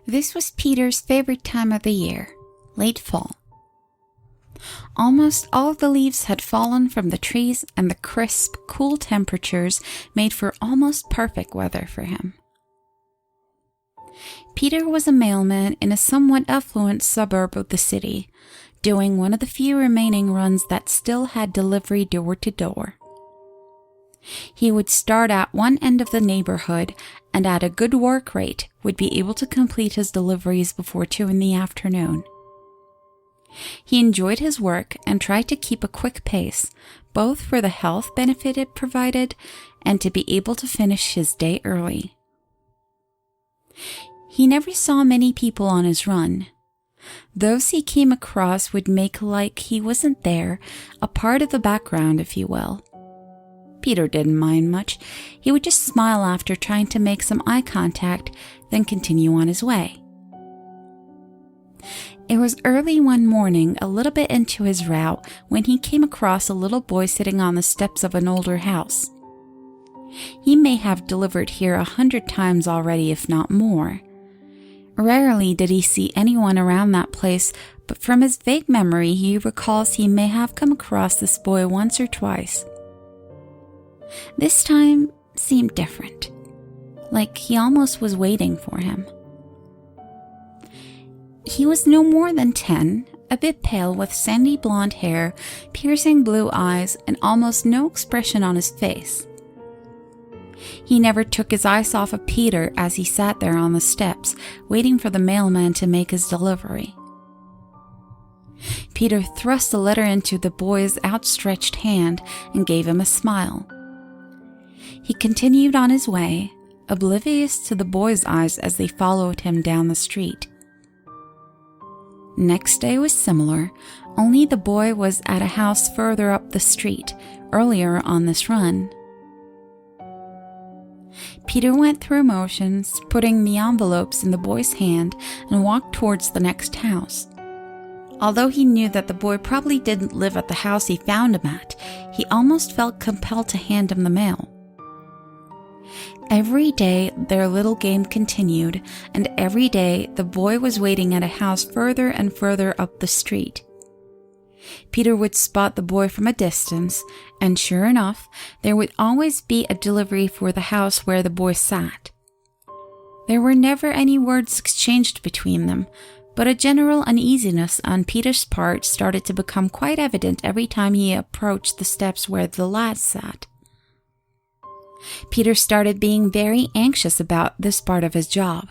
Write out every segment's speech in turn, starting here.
This was Peter's favorite time of the year, late fall. Almost all the leaves had fallen from the trees, and the crisp, cool temperatures made for almost perfect weather for him. Peter was a mailman in a somewhat affluent suburb of the city, doing one of the few remaining runs that still had delivery door to door. He would start at one end of the neighborhood and at a good work rate would be able to complete his deliveries before 2 in the afternoon. He enjoyed his work and tried to keep a quick pace, both for the health benefit it provided and to be able to finish his day early. He never saw many people on his run. Those he came across would make like he wasn't there, a part of the background, if you will. Peter didn't mind much. He would just smile after trying to make some eye contact, then continue on his way. It was early one morning, a little bit into his route, when he came across a little boy sitting on the steps of an older house. He may have delivered here 100 times already, if not more. Rarely did he see anyone around that place, but from his vague memory he recalls he may have come across this boy once or twice. This time seemed different, like he almost was waiting for him. He was no more than 10, a bit pale with sandy blonde hair, piercing blue eyes, and almost no expression on his face. He never took his eyes off of Peter as he sat there on the steps, waiting for the mailman to make his delivery. Peter thrust the letter into the boy's outstretched hand and gave him a smile. He continued on his way, oblivious to the boy's eyes as they followed him down the street. Next day was similar, only the boy was at a house further up the street, earlier on this run. Peter went through motions, putting the envelopes in the boy's hand, and walked towards the next house. Although he knew that the boy probably didn't live at the house he found him at, he almost felt compelled to hand him the mail. Every day their little game continued, and every day the boy was waiting at a house further and further up the street. Peter would spot the boy from a distance, and sure enough, there would always be a delivery for the house where the boy sat. There were never any words exchanged between them, but a general uneasiness on Peter's part started to become quite evident every time he approached the steps where the lad sat. Peter started being very anxious about this part of his job.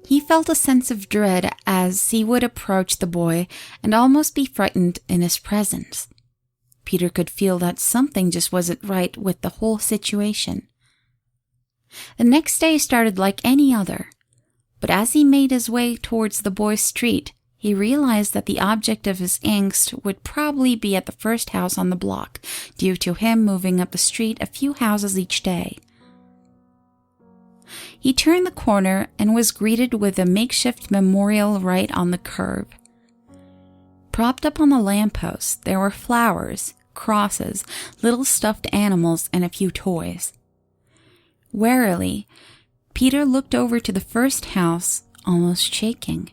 He felt a sense of dread as he would approach the boy and almost be frightened in his presence. Peter could feel that something just wasn't right with the whole situation. The next day started like any other, but as he made his way towards the boy's street, he realized that the object of his angst would probably be at the first house on the block, due to him moving up the street a few houses each day. He turned the corner and was greeted with a makeshift memorial right on the curb. Propped up on the lamppost, there were flowers, crosses, little stuffed animals, and a few toys. Warily, Peter looked over to the first house, almost shaking.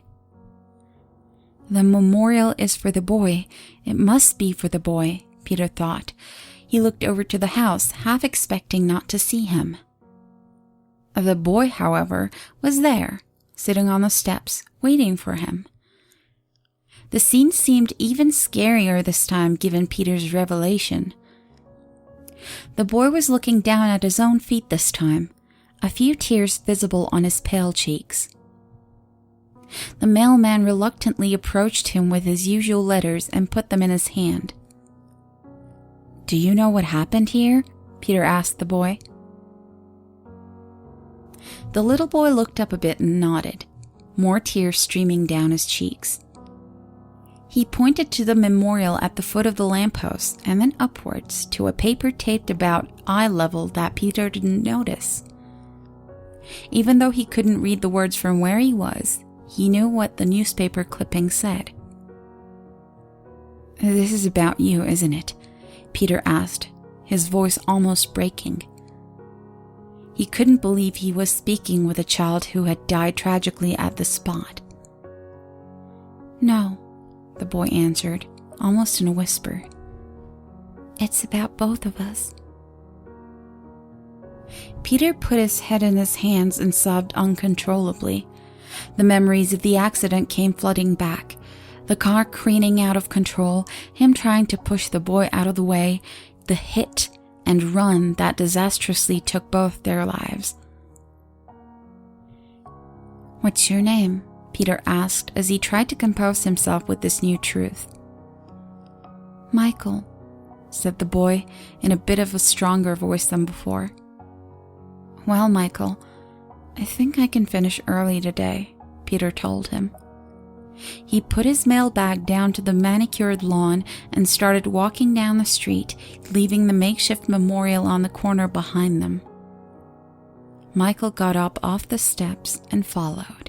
The memorial is for the boy. It must be for the boy, Peter thought. He looked over to the house, half expecting not to see him. The boy, however, was there, sitting on the steps, waiting for him. The scene seemed even scarier this time, given Peter's revelation. The boy was looking down at his own feet this time, a few tears visible on his pale cheeks. The mailman reluctantly approached him with his usual letters and put them in his hand. "Do you know what happened here?" Peter asked the boy. The little boy looked up a bit and nodded, more tears streaming down his cheeks. He pointed to the memorial at the foot of the lamppost and then upwards to a paper taped about eye level that Peter didn't notice. Even though he couldn't read the words from where he was, he knew what the newspaper clipping said. "This is about you, isn't it?" Peter asked, his voice almost breaking. He couldn't believe he was speaking with a child who had died tragically at the spot. "No," the boy answered, almost in a whisper. "It's about both of us." Peter put his head in his hands and sobbed uncontrollably. The memories of the accident came flooding back. The car careening out of control, him trying to push the boy out of the way, the hit and run that disastrously took both their lives. "What's your name?" Peter asked as he tried to compose himself with this new truth. "Michael," said the boy in a bit of a stronger voice than before. "Well, Michael, I think I can finish early today," Peter told him. He put his mail bag down to the manicured lawn and started walking down the street, leaving the makeshift memorial on the corner behind them. Michael got up off the steps and followed.